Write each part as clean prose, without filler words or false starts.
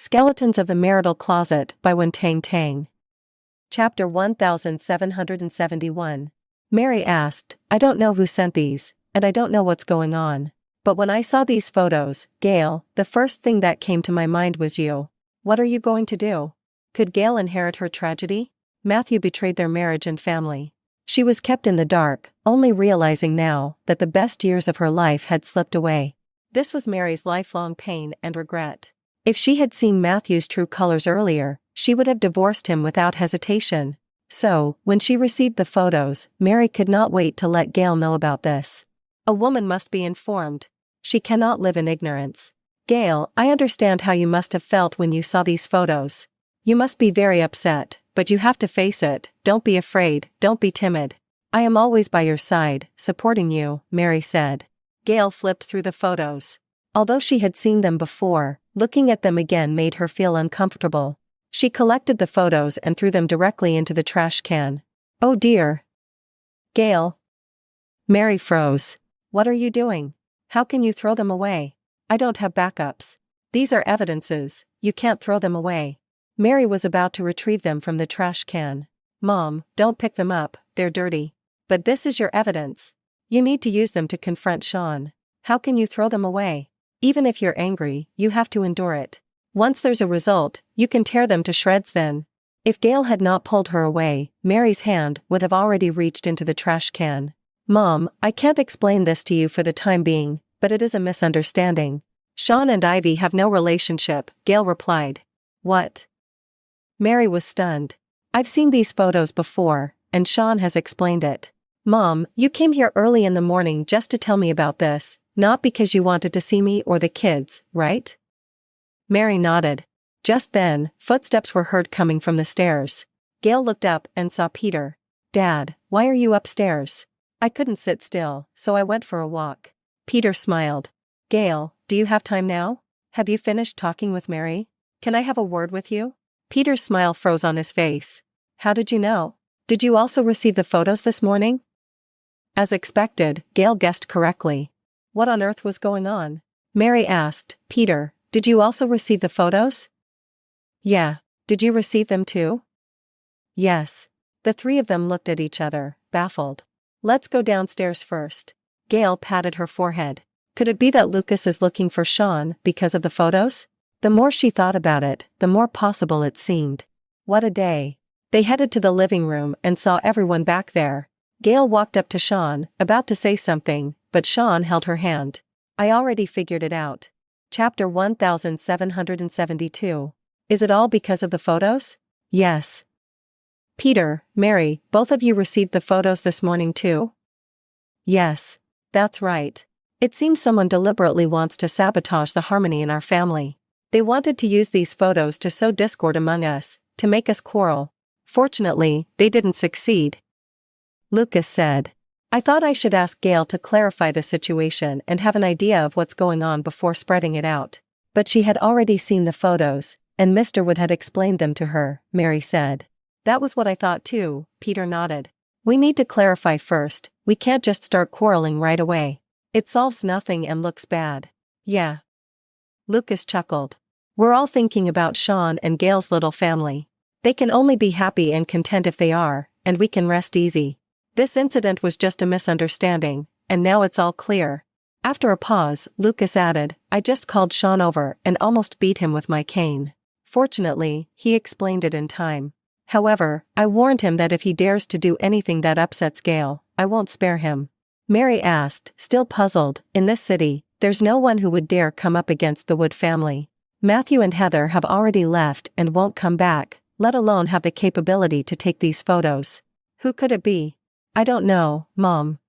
Skeletons of the Marital Closet by Tang. Chapter 1771. Mary asked, I don't know who sent these, and I don't know what's going on. But when I saw these photos, Gale, the first thing that came to my mind was you. What are you going to do? Could Gale inherit her tragedy? Matthew betrayed their marriage and family. She was kept in the dark, only realizing now that the best years of her life had slipped away. This was Mary's lifelong pain and regret. If she had seen Matthew's true colors earlier, she would have divorced him without hesitation. So, when she received the photos, Mary could not wait to let Gale know about this. A woman must be informed. She cannot live in ignorance. Gale, I understand how you must have felt when you saw these photos. You must be very upset, but you have to face it. Don't be afraid, don't be timid. I am always by your side, supporting you, Mary said. Gale flipped through the photos. Although she had seen them before, looking at them again made her feel uncomfortable. She collected the photos and threw them directly into the trash can. Oh dear. Gale. Mary froze. What are you doing? How can you throw them away? I don't have backups. These are evidences, you can't throw them away. Mary was about to retrieve them from the trash can. Mom, don't pick them up, they're dirty. But this is your evidence. You need to use them to confront Shawn. How can you throw them away? Even if you're angry, you have to endure it. Once there's a result, you can tear them to shreds then. If Gale had not pulled her away, Mary's hand would have already reached into the trash can. Mom, I can't explain this to you for the time being, but it is a misunderstanding. Shawn and Ivy have no relationship, Gale replied. What? Mary was stunned. I've seen these photos before, and Shawn has explained it. Mom, you came here early in the morning just to tell me about this, not because you wanted to see me or the kids, right? Mary nodded. Just then, footsteps were heard coming from the stairs. Gale looked up and saw Peter. Dad, why are you upstairs? I couldn't sit still, so I went for a walk. Peter smiled. Gale, do you have time now? Have you finished talking with Mary? Can I have a word with you? Peter's smile froze on his face. How did you know? Did you also receive the photos this morning? As expected, Gale guessed correctly. What on earth was going on? Mary asked. Peter, did you also receive the photos? Yeah. Did you receive them too? Yes. The three of them looked at each other, baffled. Let's go downstairs first. Gale patted her forehead. Could it be that Lucas is looking for Shawn because of the photos? The more she thought about it, the more possible it seemed. What a day. They headed to the living room and saw everyone back there. Gale walked up to Shawn, about to say something, but Shawn held her hand. I already figured it out. Chapter 1772. Is it all because of the photos? Yes. Peter, Mary, both of you received the photos this morning too? Yes. That's right. It seems someone deliberately wants to sabotage the harmony in our family. They wanted to use these photos to sow discord among us, to make us quarrel. Fortunately, they didn't succeed. Lucas said. I thought I should ask Gale to clarify the situation and have an idea of what's going on before spreading it out. But she had already seen the photos, and Mr. Wood had explained them to her, Mary said. That was what I thought too, Peter nodded. We need to clarify first, we can't just start quarreling right away. It solves nothing and looks bad. Yeah. Lucas chuckled. We're all thinking about Shawn and Gale's little family. They can only be happy and content if they are, and we can rest easy. This incident was just a misunderstanding, and now it's all clear. After a pause, Lucas added, I just called Shawn over and almost beat him with my cane. Fortunately, he explained it in time. However, I warned him that if he dares to do anything that upsets Gale, I won't spare him. Mary asked, still puzzled, in this city, there's no one who would dare come up against the Wood family. Matthew and Heather have already left and won't come back, let alone have the capability to take these photos. Who could it be? I don't know, Mom.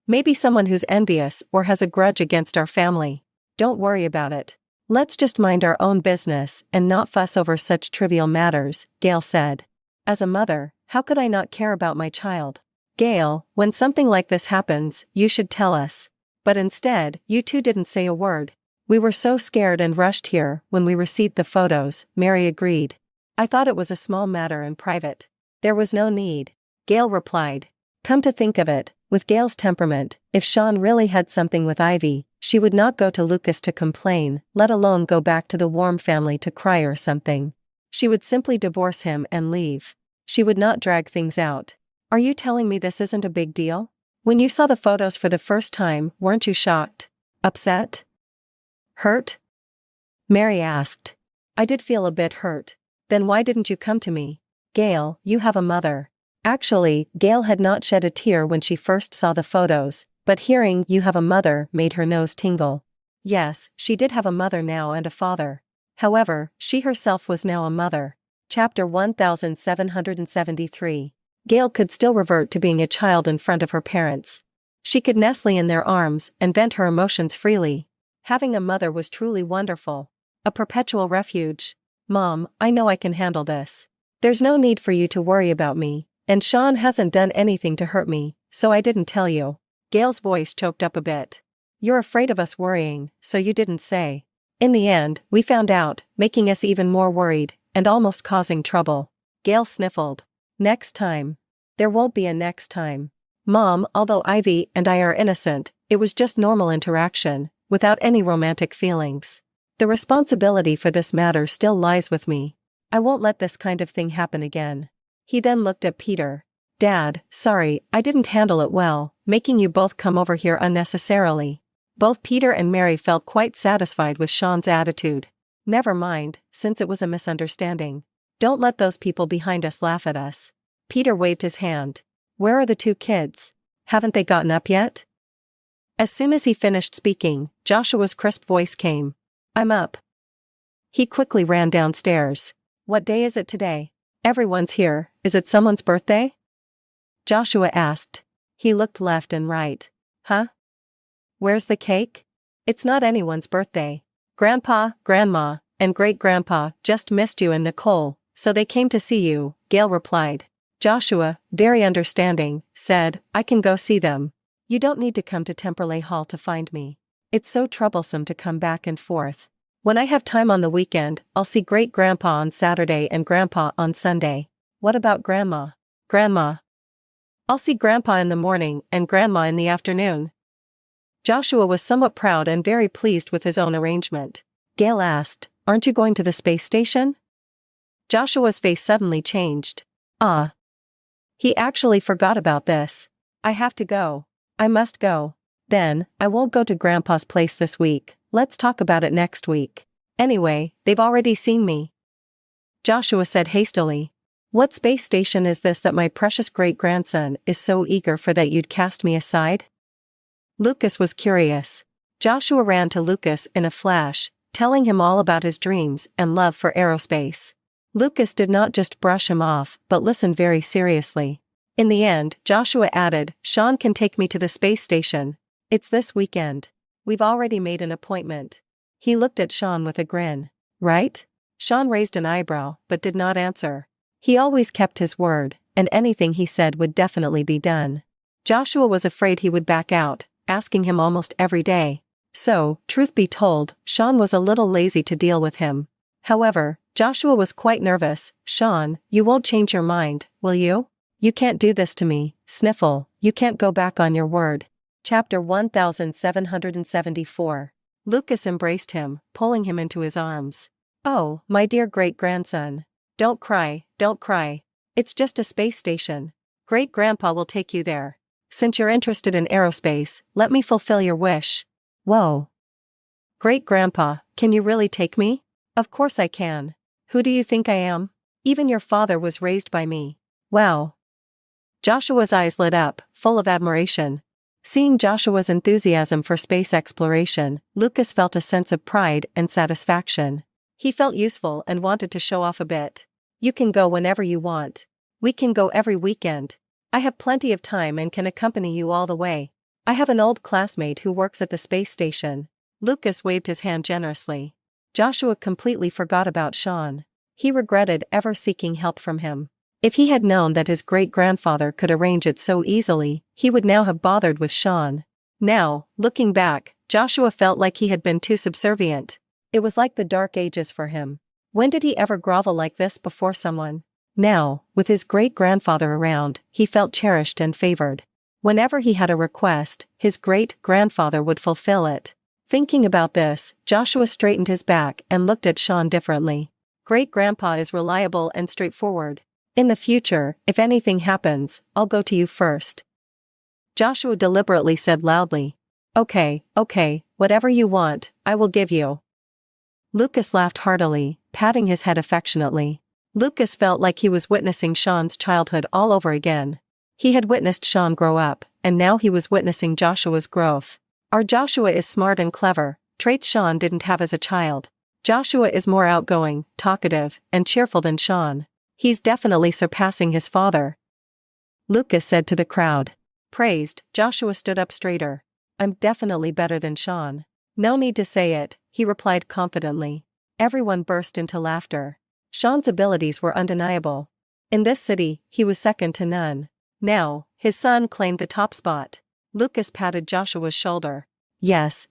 Maybe someone who's envious or has a grudge against our family. Don't worry about it. Let's just mind our own business and not fuss over such trivial matters, Gale said. As a mother, how could I not care about my child? Gale, when something like this happens, you should tell us. But instead, you two didn't say a word. We were so scared and rushed here when we received the photos, Mary agreed. I thought it was a small matter and private. There was no need. Gale replied. Come to think of it, With Gale's temperament, if Shawn really had something with Ivy, she would not go to Lucas to complain, let alone go back to the Warm family to cry or something. She would simply divorce him and leave. She would not drag things out. Are you telling me this isn't a big deal? When you saw the photos for the first time, weren't you shocked? Upset? Hurt? Mary asked. I did feel a bit hurt. Then why didn't you come to me? Gale, you have a mother. Actually, Gale had not shed a tear when she first saw the photos, but hearing "you have a mother" made her nose tingle. Yes, she did have a mother now and a father. However, she herself was now a mother. Chapter 1773. Gale could still revert to being a child in front of her parents. She could nestle in their arms and vent her emotions freely. Having a mother was truly wonderful. A perpetual refuge. Mom, I know I can handle this. There's no need for you to worry about me, and Shawn hasn't done anything to hurt me, so I didn't tell you. Gale's voice choked up a bit. You're afraid of us worrying, so you didn't say. In the end, we found out, making us even more worried, and almost causing trouble. Gale sniffled. Next time. There won't be a next time. Mom, although Ivy and I are innocent, it was just normal interaction, without any romantic feelings. The responsibility for this matter still lies with me. I won't let this kind of thing happen again. He then looked at Peter. Dad, sorry, I didn't handle it well, making you both come over here unnecessarily. Both Peter and Mary felt quite satisfied with Shawn's attitude. Never mind, since it was a misunderstanding. Don't let those people behind us laugh at us. Peter waved his hand. Where are the two kids? Haven't they gotten up yet? As soon as he finished speaking, Joshua's crisp voice came. I'm up. He quickly ran downstairs. What day is it today? Everyone's here. Is it someone's birthday? Joshua asked. He looked left and right. Huh? Where's the cake? It's not anyone's birthday. Grandpa, Grandma, and Great-Grandpa just missed you and Nicole, so they came to see you, Gale replied. Joshua, very understanding, said, I can go see them. You don't need to come to Temperley Hall to find me. It's so troublesome to come back and forth. When I have time on the weekend, I'll see Great-Grandpa on Saturday and Grandpa on Sunday. What about Grandma? Grandma? I'll see Grandpa in the morning and Grandma in the afternoon. Joshua was somewhat proud and very pleased with his own arrangement. Gale asked, Aren't you going to the space station? Joshua's face suddenly changed. He actually forgot about this. I have to go. I must go. Then, I won't go to Grandpa's place this week, let's talk about it next week. Anyway, they've already seen me. Joshua said hastily. What space station is this that my precious great-grandson is so eager for that you'd cast me aside? Lucas was curious. Joshua ran to Lucas in a flash, telling him all about his dreams and love for aerospace. Lucas did not just brush him off, but listened very seriously. In the end, Joshua added, Shawn can take me to the space station. It's this weekend. We've already made an appointment. He looked at Shawn with a grin. Right? Shawn raised an eyebrow, but did not answer. He always kept his word, and anything he said would definitely be done. Joshua was afraid he would back out, asking him almost every day. So, truth be told, Shawn was a little lazy to deal with him. However, Joshua was quite nervous. Shawn, you won't change your mind, will you? You can't do this to me, sniffle, you can't go back on your word. Chapter 1774. Lucas embraced him, pulling him into his arms. Oh, my dear great-grandson. Don't cry, don't cry. It's just a space station. Great-grandpa will take you there. Since you're interested in aerospace, let me fulfill your wish. Whoa. Great-grandpa, can you really take me? Of course I can. Who do you think I am? Even your father was raised by me. Wow. Joshua's eyes lit up, full of admiration. Seeing Joshua's enthusiasm for space exploration, Lucas felt a sense of pride and satisfaction. He felt useful and wanted to show off a bit. You can go whenever you want. We can go every weekend. I have plenty of time and can accompany you all the way. I have an old classmate who works at the space station. Lucas waved his hand generously. Joshua completely forgot about Shawn. He regretted ever seeking help from him. If he had known that his great-grandfather could arrange it so easily, he would now have bothered with Shawn. Now, looking back, Joshua felt like he had been too subservient. It was like the dark ages for him. When did he ever grovel like this before someone? Now, with his great-grandfather around, he felt cherished and favored. Whenever he had a request, his great-grandfather would fulfill it. Thinking about this, Joshua straightened his back and looked at Shawn differently. Great-grandpa is reliable and straightforward. In the future, if anything happens, I'll go to you first. Joshua deliberately said loudly. Okay, whatever you want, I will give you. Lucas laughed heartily, patting his head affectionately. Lucas felt like he was witnessing Shawn's childhood all over again. He had witnessed Shawn grow up, and now he was witnessing Joshua's growth. Our Joshua is smart and clever, traits Shawn didn't have as a child. Joshua is more outgoing, talkative, and cheerful than Shawn. He's definitely surpassing his father. Lucas said to the crowd. Praised, Joshua stood up straighter. I'm definitely better than Shawn. No need to say it, he replied confidently. Everyone burst into laughter. Shawn's abilities were undeniable. In this city, he was second to none. Now, his son claimed the top spot. Lucas patted Joshua's shoulder. Yes,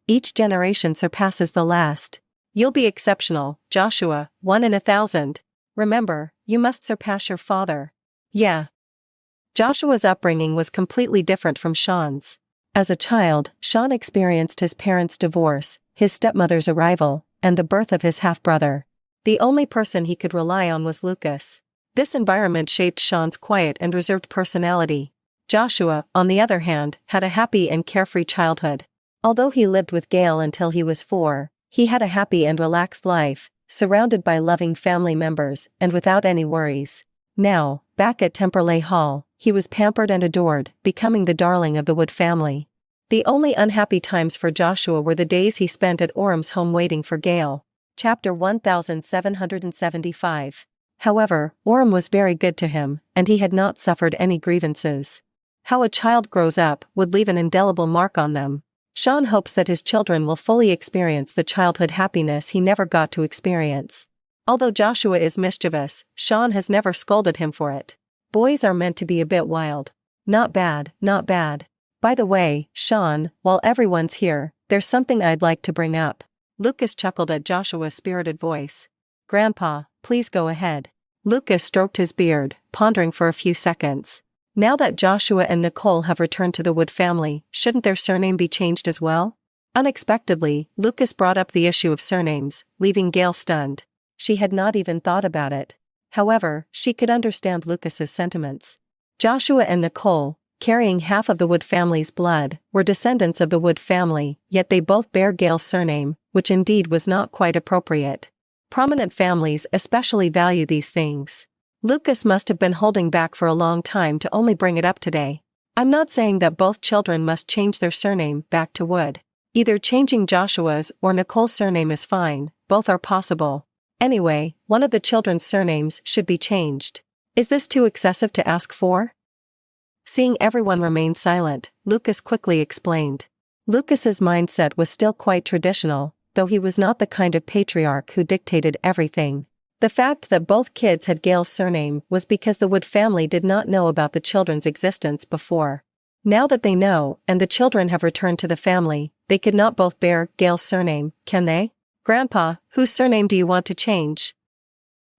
each generation surpasses the last. You'll be exceptional, Joshua, 1 in 1,000. Remember, you must surpass your father. Yeah. Joshua's upbringing was completely different from Shawn's. As a child, Shawn experienced his parents' divorce, his stepmother's arrival, and the birth of his half-brother. The only person he could rely on was Lucas. This environment shaped Shawn's quiet and reserved personality. Joshua, on the other hand, had a happy and carefree childhood. Although he lived with Gale until he was 4, he had a happy and relaxed life, surrounded by loving family members and without any worries. Now, back at Temperley Hall, he was pampered and adored, becoming the darling of the Wood family. The only unhappy times for Joshua were the days he spent at Orm's home waiting for Gale. Chapter 1775. However, Orm was very good to him, and he had not suffered any grievances. How a child grows up would leave an indelible mark on them. Shawn hopes that his children will fully experience the childhood happiness he never got to experience. Although Joshua is mischievous, Shawn has never scolded him for it. Boys are meant to be a bit wild. Not bad. By the way, Shawn, while everyone's here, there's something I'd like to bring up. Lucas chuckled at Joshua's spirited voice. Grandpa, please go ahead. Lucas stroked his beard, pondering for a few seconds. Now that Joshua and Nicole have returned to the Wood family, shouldn't their surname be changed as well? Unexpectedly, Lucas brought up the issue of surnames, leaving Gale stunned. She had not even thought about it. However, she could understand Lucas's sentiments. Joshua and Nicole, carrying half of the Wood family's blood, were descendants of the Wood family, yet they both bear Gale's surname, which indeed was not quite appropriate. Prominent families especially value these things. Lucas must have been holding back for a long time to only bring it up today. I'm not saying that both children must change their surname back to Wood. Either changing Joshua's or Nicole's surname is fine, both are possible. Anyway, one of the children's surnames should be changed. Is this too excessive to ask for? Seeing everyone remain silent, Lucas quickly explained. Lucas's mindset was still quite traditional, though he was not the kind of patriarch who dictated everything. The fact that both kids had Gale's surname was because the Wood family did not know about the children's existence before. Now that they know, and the children have returned to the family, they could not both bear Gale's surname, can they? Grandpa, whose surname do you want to change?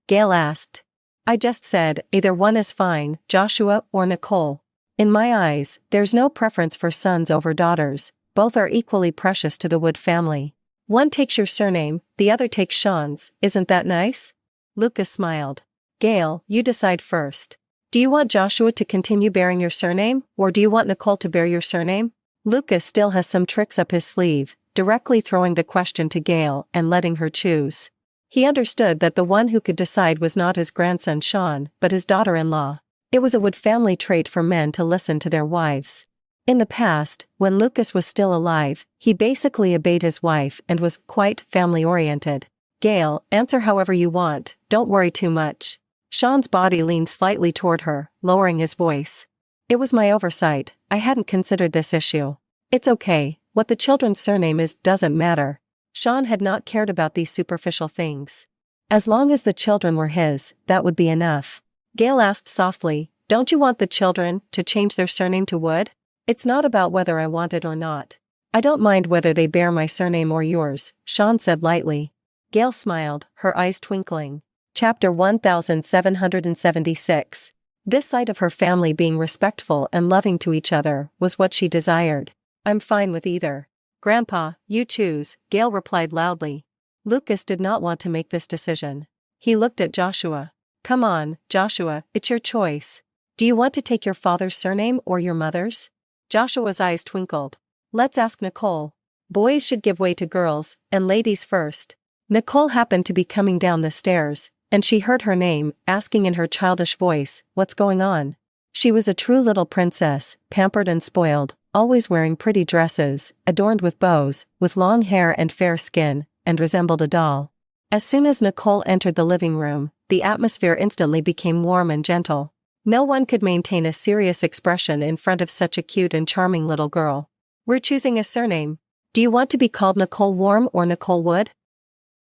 Gale asked. I just said, either one is fine, Joshua or Nicole. In my eyes, there's no preference for sons over daughters, both are equally precious to the Wood family. One takes your surname, the other takes Shawn's, isn't that nice? Lucas smiled. Gale, you decide first. Do you want Joshua to continue bearing your surname, or do you want Nicole to bear your surname? Lucas still has some tricks up his sleeve, directly throwing the question to Gale and letting her choose. He understood that the one who could decide was not his grandson Shawn, but his daughter-in-law. It was a Wood family trait for men to listen to their wives. In the past, when Lucas was still alive, he basically obeyed his wife and was quite family-oriented. Gale, answer however you want, don't worry too much. Shawn's body leaned slightly toward her, lowering his voice. It was my oversight, I hadn't considered this issue. It's okay, what the children's surname is doesn't matter. Shawn had not cared about these superficial things. As long as the children were his, that would be enough. Gale asked softly, don't you want the children to change their surname to Wood? It's not about whether I want it or not. I don't mind whether they bear my surname or yours, Shawn said lightly. Gale smiled, her eyes twinkling. Chapter 1776. This side of her family being respectful and loving to each other was what she desired. I'm fine with either. Grandpa, you choose, Gale replied loudly. Lucas did not want to make this decision. He looked at Joshua. Come on, Joshua, it's your choice. Do you want to take your father's surname or your mother's? Joshua's eyes twinkled. Let's ask Nicole. Boys should give way to girls, and ladies first. Nicole happened to be coming down the stairs, and she heard her name, asking in her childish voice, what's going on? She was a true little princess, pampered and spoiled, always wearing pretty dresses, adorned with bows, with long hair and fair skin, and resembled a doll. As soon as Nicole entered the living room, the atmosphere instantly became warm and gentle. No one could maintain a serious expression in front of such a cute and charming little girl. We're choosing a surname. Do you want to be called Nicole Warm or Nicole Wood?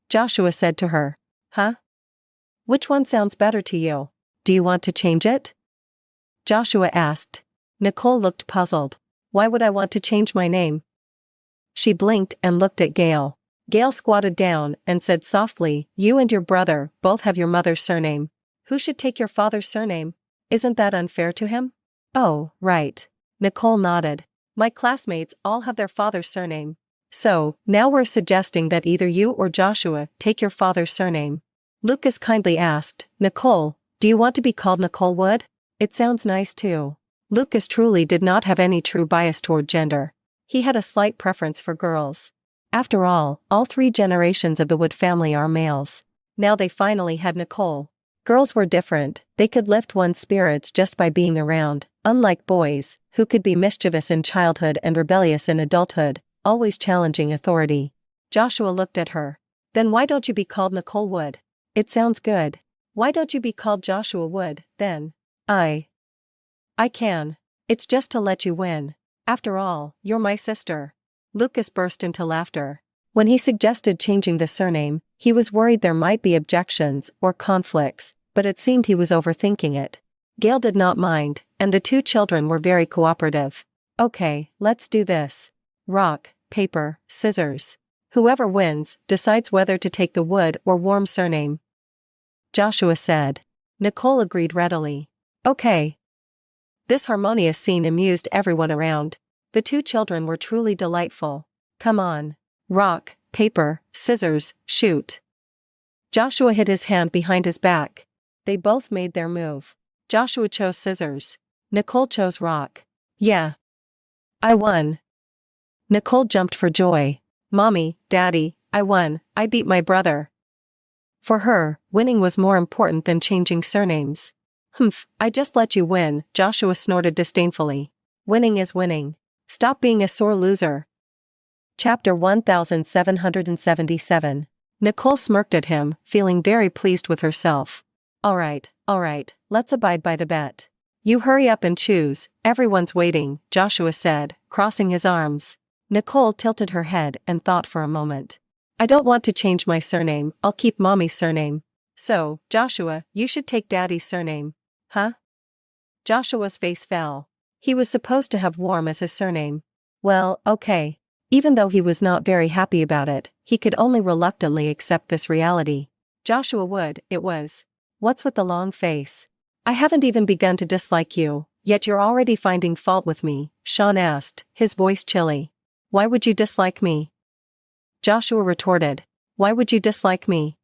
Joshua said to her. Huh? Which one sounds better to you? Do you want to change it? Joshua asked. Nicole looked puzzled. Why would I want to change my name? She blinked and looked at Gale. Gale squatted down and said softly, you and your brother both have your mother's surname. Who should take your father's surname? Isn't that unfair to him? Oh, right. Nicole nodded. My classmates all have their father's surname. So, now we're suggesting that either you or Joshua take your father's surname. Lucas kindly asked, Nicole, do you want to be called Nicole Wood? It sounds nice too. Lucas truly did not have any true bias toward gender. He had a slight preference for girls. After all 3 generations of the Wood family are males. Now they finally had Nicole. Girls were different, they could lift one's spirits just by being around, unlike boys, who could be mischievous in childhood and rebellious in adulthood, always challenging authority. Joshua looked at her. Then why don't you be called Nicole Wood? It sounds good. Why don't you be called Joshua Wood, then? I can. It's just to let you win. After all, you're my sister. Lucas burst into laughter. When he suggested changing the surname, he was worried there might be objections or conflicts, but it seemed he was overthinking it. Gale did not mind, and the 2 children were very cooperative. Okay, let's do this. Rock, paper, scissors. Whoever wins decides whether to take the Wood or Warm surname. Joshua said. Nicole agreed readily. Okay. This harmonious scene amused everyone around. The 2 children were truly delightful. Come on. Rock, paper, scissors, shoot. Joshua hid his hand behind his back. They both made their move. Joshua chose scissors. Nicole chose rock. Yeah. I won. Nicole jumped for joy. Mommy, Daddy, I won, I beat my brother. For her, winning was more important than changing surnames. Humph, I just let you win, Joshua snorted disdainfully. Winning is winning. Stop being a sore loser. Chapter 1777. Nicole smirked at him, feeling very pleased with herself. All right, let's abide by the bet. You hurry up and choose, everyone's waiting, Joshua said, crossing his arms. Nicole tilted her head and thought for a moment. I don't want to change my surname, I'll keep Mommy's surname. So, Joshua, you should take Daddy's surname. Huh? Joshua's face fell. He was supposed to have Warm as his surname. Well, okay. Even though he was not very happy about it, he could only reluctantly accept this reality. Joshua Wood, it was. What's with the long face? I haven't even begun to dislike you, yet you're already finding fault with me, Shawn asked, his voice chilly. Why would you dislike me? Joshua retorted. Why would you dislike me?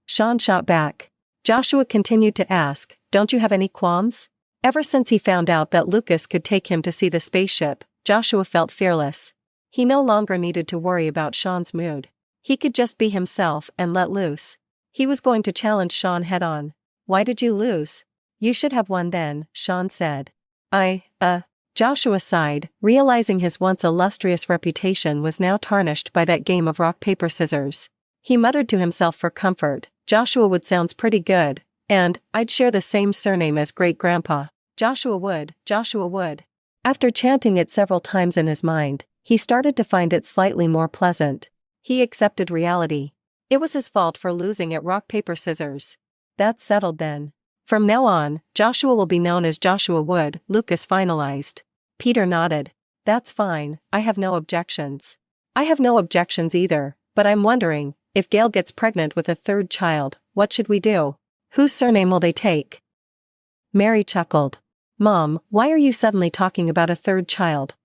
Shawn shot back. Joshua continued to ask, don't you have any qualms? Ever since he found out that Lucas could take him to see the spaceship, Joshua felt fearless. He no longer needed to worry about Shawn's mood. He could just be himself and let loose. He was going to challenge Shawn head-on. Why did you lose? You should have won then, Shawn said. Joshua sighed, realizing his once illustrious reputation was now tarnished by that game of rock paper scissors. He muttered to himself for comfort, Joshua Wood sounds pretty good, and I'd share the same surname as great-grandpa. Joshua Wood, Joshua Wood. After chanting it several times in his mind, he started to find it slightly more pleasant. He accepted reality. It was his fault for losing at rock paper scissors. That's settled then. From now on, Joshua will be known as Joshua Wood, Lucas finalized. Peter nodded. That's fine, I have no objections. I have no objections either, but I'm wondering, if Gale gets pregnant with a 3rd child, what should we do? Whose surname will they take? Mary chuckled. Mom, why are you suddenly talking about a third child?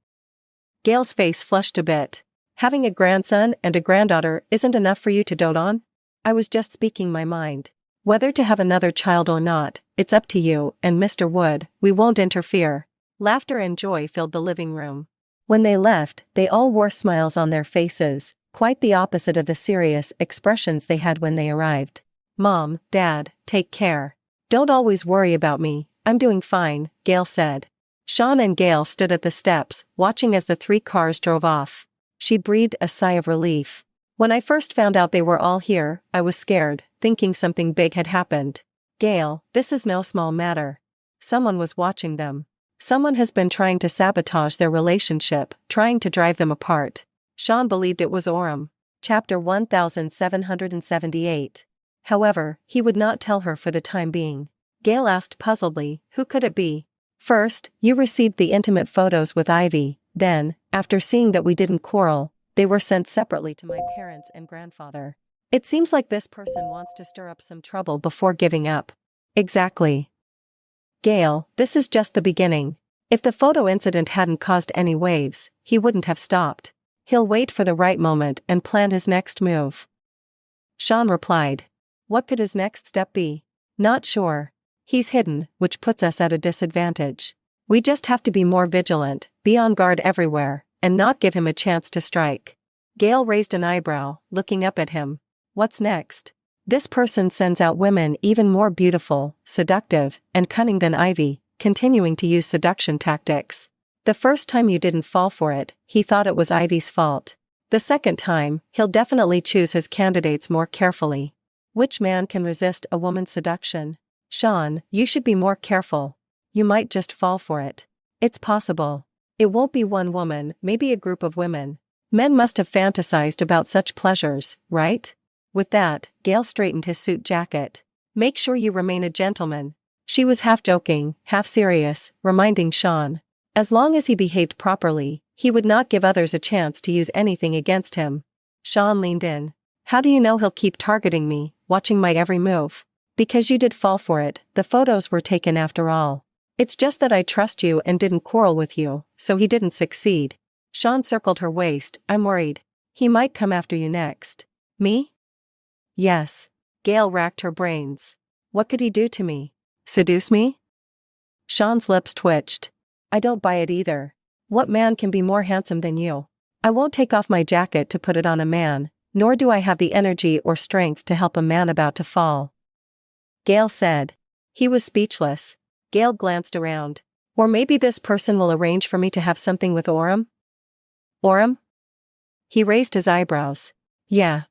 Gale's face flushed a bit. Having a grandson and a granddaughter isn't enough for you to dote on? I was just speaking my mind. Whether to have another child or not, it's up to you, and Mr. Wood, we won't interfere. Laughter and joy filled the living room. When they left, they all wore smiles on their faces, quite the opposite of the serious expressions they had when they arrived. Mom, Dad, take care. Don't always worry about me, I'm doing fine, Gale said. Shawn and Gale stood at the steps, watching as the 3 cars drove off. She breathed a sigh of relief. When I first found out they were all here, I was scared, thinking something big had happened. Gale, this is no small matter. Someone was watching them. Someone has been trying to sabotage their relationship, trying to drive them apart. Shawn believed it was Orem. Chapter 1778. However, he would not tell her for the time being. Gale asked puzzledly, who could it be? First, you received the intimate photos with Ivy, then, after seeing that we didn't quarrel, they were sent separately to my parents and grandfather. It seems like this person wants to stir up some trouble before giving up. Exactly. Gale, this is just the beginning. If the photo incident hadn't caused any waves, he wouldn't have stopped. He'll wait for the right moment and plan his next move. Shawn replied. What could his next step be? Not sure. He's hidden, which puts us at a disadvantage. We just have to be more vigilant, be on guard everywhere, and not give him a chance to strike. Gale raised an eyebrow, looking up at him. What's next? This person sends out women even more beautiful, seductive, and cunning than Ivy, continuing to use seduction tactics. The first time you didn't fall for it, he thought it was Ivy's fault. The second time, he'll definitely choose his candidates more carefully. Which man can resist a woman's seduction? Shawn, you should be more careful. You might just fall for it. It's possible. It won't be one woman, maybe a group of women. Men must have fantasized about such pleasures, right? With that, Gale straightened his suit jacket. Make sure you remain a gentleman. She was half joking, half serious, reminding Shawn. As long as he behaved properly, he would not give others a chance to use anything against him. Shawn leaned in. How do you know he'll keep targeting me, watching my every move? Because you did fall for it, the photos were taken after all. It's just that I trust you and didn't quarrel with you, so he didn't succeed. Shawn circled her waist. I'm worried. He might come after you next. Me? Yes. Gale racked her brains. What could he do to me? Seduce me? Shawn's lips twitched. I don't buy it either. What man can be more handsome than you? I won't take off my jacket to put it on a man, nor do I have the energy or strength to help a man about to fall. Gale said. He was speechless. Gale glanced around. Or maybe this person will arrange for me to have something with Orem? Orem? He raised his eyebrows. Yeah.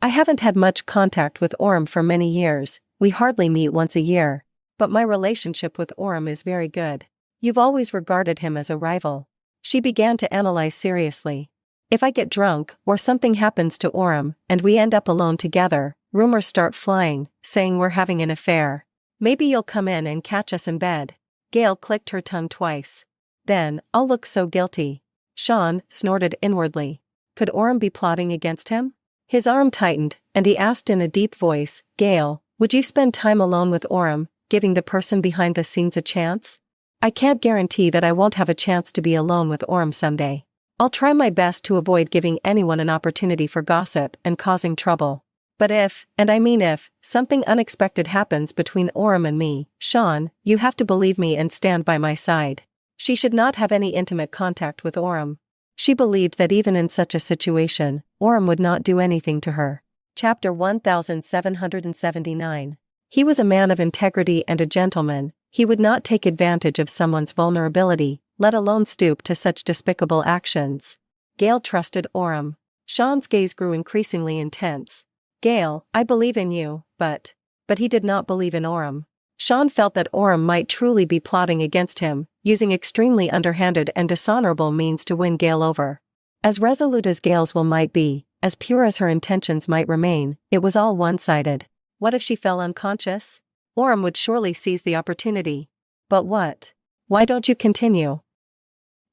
I haven't had much contact with Orem for many years, we hardly meet once a year. But my relationship with Orem is very good. You've always regarded him as a rival. She began to analyze seriously. If I get drunk, or something happens to Orem, and we end up alone together, rumors start flying, saying we're having an affair. Maybe you'll come in and catch us in bed. Gale clicked her tongue twice. Then, I'll look so guilty. Shawn snorted inwardly. Could Orem be plotting against him? His arm tightened, and he asked in a deep voice, Gale, would you spend time alone with Orem, giving the person behind the scenes a chance? I can't guarantee that I won't have a chance to be alone with Orem someday. I'll try my best to avoid giving anyone an opportunity for gossip and causing trouble. But if, and I mean if, something unexpected happens between Orem and me, Shawn, you have to believe me and stand by my side. She should not have any intimate contact with Orem. She believed that even in such a situation, Orem would not do anything to her. Chapter 1779. He was a man of integrity and a gentleman. He would not take advantage of someone's vulnerability, let alone stoop to such despicable actions. Gale trusted Orem. Shawn's gaze grew increasingly intense. Gale, I believe in you, but he did not believe in Orem. Shawn felt that Orem might truly be plotting against him, using extremely underhanded and dishonorable means to win Gale over. As resolute as Gale's will might be, as pure as her intentions might remain, it was all one-sided. What if she fell unconscious? Orem would surely seize the opportunity. But what? Why don't you continue?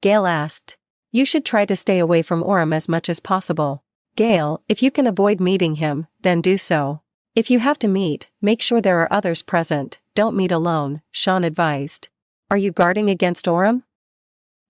Gale asked. You should try to stay away from Orem as much as possible. Gale, if you can avoid meeting him, then do so. If you have to meet, make sure there are others present, don't meet alone, Shawn advised. Are you guarding against Orem?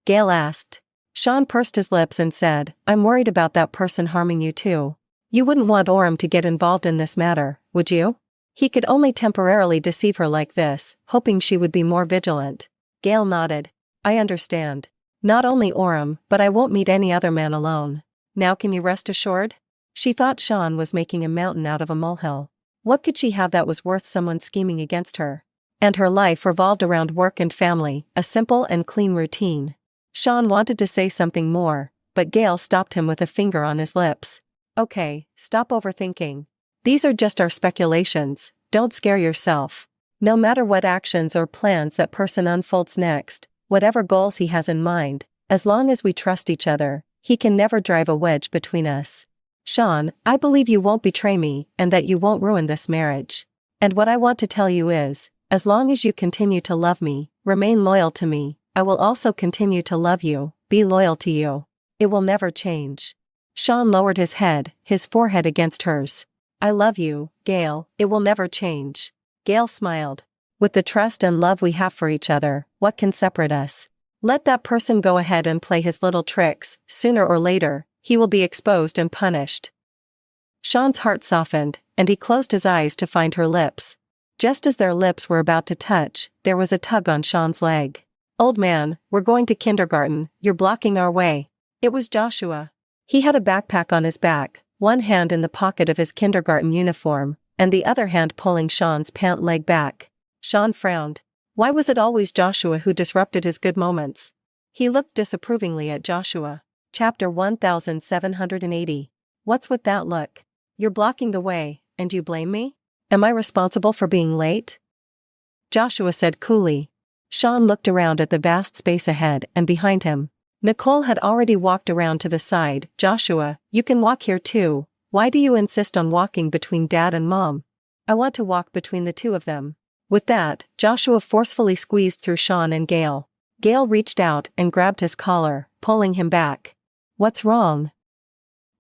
Gale asked. Shawn pursed his lips and said, I'm worried about that person harming you too. You wouldn't want Orem to get involved in this matter, would you? He could only temporarily deceive her like this, hoping she would be more vigilant. Gale nodded. I understand. Not only Orem, but I won't meet any other man alone. Now can you rest assured? She thought Shawn was making a mountain out of a molehill. What could she have that was worth someone scheming against her? And her life revolved around work and family, a simple and clean routine. Shawn wanted to say something more, but Gale stopped him with a finger on his lips. Okay, stop overthinking. These are just our speculations, don't scare yourself. No matter what actions or plans that person unfolds next, whatever goals he has in mind, as long as we trust each other, he can never drive a wedge between us. Shawn, I believe you won't betray me and that you won't ruin this marriage. And what I want to tell you is, as long as you continue to love me, remain loyal to me, I will also continue to love you, be loyal to you. It will never change. Shawn lowered his head, his forehead against hers. I love you, Gale, it will never change. Gale smiled. With the trust and love we have for each other, what can separate us? Let that person go ahead and play his little tricks, sooner or later, he will be exposed and punished. Shawn's heart softened, and he closed his eyes to find her lips. Just as their lips were about to touch, there was a tug on Shawn's leg. Old man, we're going to kindergarten, you're blocking our way. It was Joshua. He had a backpack on his back, one hand in the pocket of his kindergarten uniform, and the other hand pulling Shawn's pant leg back. Shawn frowned. Why was it always Joshua who disrupted his good moments? He looked disapprovingly at Joshua. Chapter 1780. What's with that look? You're blocking the way, and you blame me? Am I responsible for being late? Joshua said coolly. Shawn looked around at the vast space ahead and behind him. Nicole had already walked around to the side. Joshua, you can walk here too. Why do you insist on walking between Dad and Mom? I want to walk between the two of them. With that, Joshua forcefully squeezed through Shawn and Gale. Gale reached out and grabbed his collar, pulling him back. What's wrong?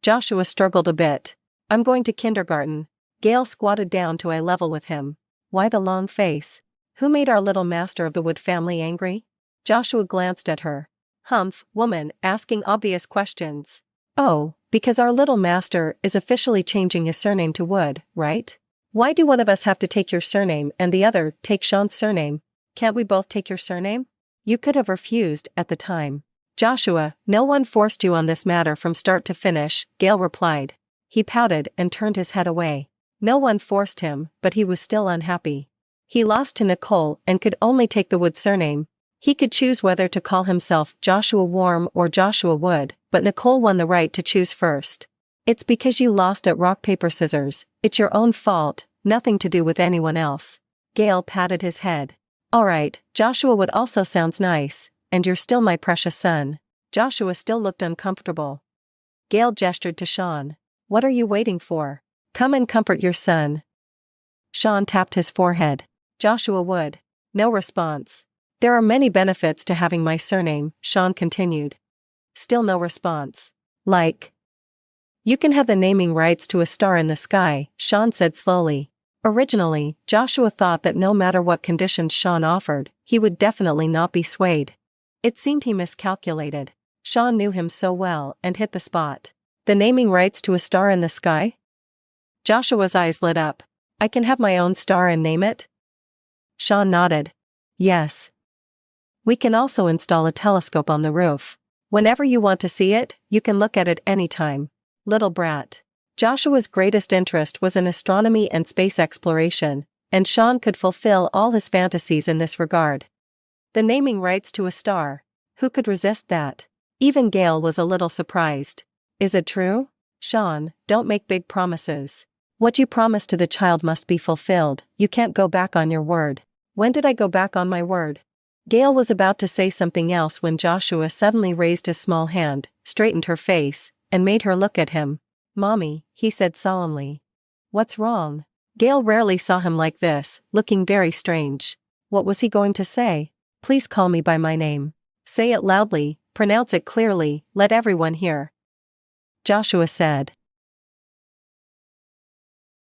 Joshua struggled a bit. I'm going to kindergarten. Gale squatted down to eye level with him. Why the long face? Who made our little master of the Wood family angry? Joshua glanced at her. Humph, woman, asking obvious questions. Oh, because our little master is officially changing his surname to Wood, right? Why do one of us have to take your surname and the other take Shawn's surname? Can't we both take your surname? You could have refused at the time. Joshua, no one forced you on this matter from start to finish, Gale replied. He pouted and turned his head away. No one forced him, but he was still unhappy. He lost to Nicole and could only take the Wood surname. He could choose whether to call himself Joshua Warm or Joshua Wood, but Nicole won the right to choose first. It's because you lost at rock paper scissors, it's your own fault, nothing to do with anyone else. Gale patted his head. Alright, Joshua Wood also sounds nice, and you're still my precious son. Joshua still looked uncomfortable. Gale gestured to Shawn. What are you waiting for? Come and comfort your son. Shawn tapped his forehead. Joshua Wood. No response. There are many benefits to having my surname, Shawn continued. Still no response. Like. You can have the naming rights to a star in the sky, Shawn said slowly. Originally, Joshua thought that no matter what conditions Shawn offered, he would definitely not be swayed. It seemed he miscalculated. Shawn knew him so well and hit the spot. The naming rights to a star in the sky? Joshua's eyes lit up. I can have my own star and name it? Shawn nodded. Yes. We can also install a telescope on the roof. Whenever you want to see it, you can look at it anytime. Little brat. Joshua's greatest interest was in astronomy and space exploration, and Shawn could fulfill all his fantasies in this regard. The naming rights to a star. Who could resist that? Even Gale was a little surprised. Is it true? Shawn, don't make big promises. What you promise to the child must be fulfilled, you can't go back on your word. When did I go back on my word? Gale was about to say something else when Joshua suddenly raised his small hand, straightened her face, and made her look at him. Mommy, he said solemnly. What's wrong? Gale rarely saw him like this, looking very strange. What was he going to say? Please call me by my name. Say it loudly, pronounce it clearly, let everyone hear. Joshua said.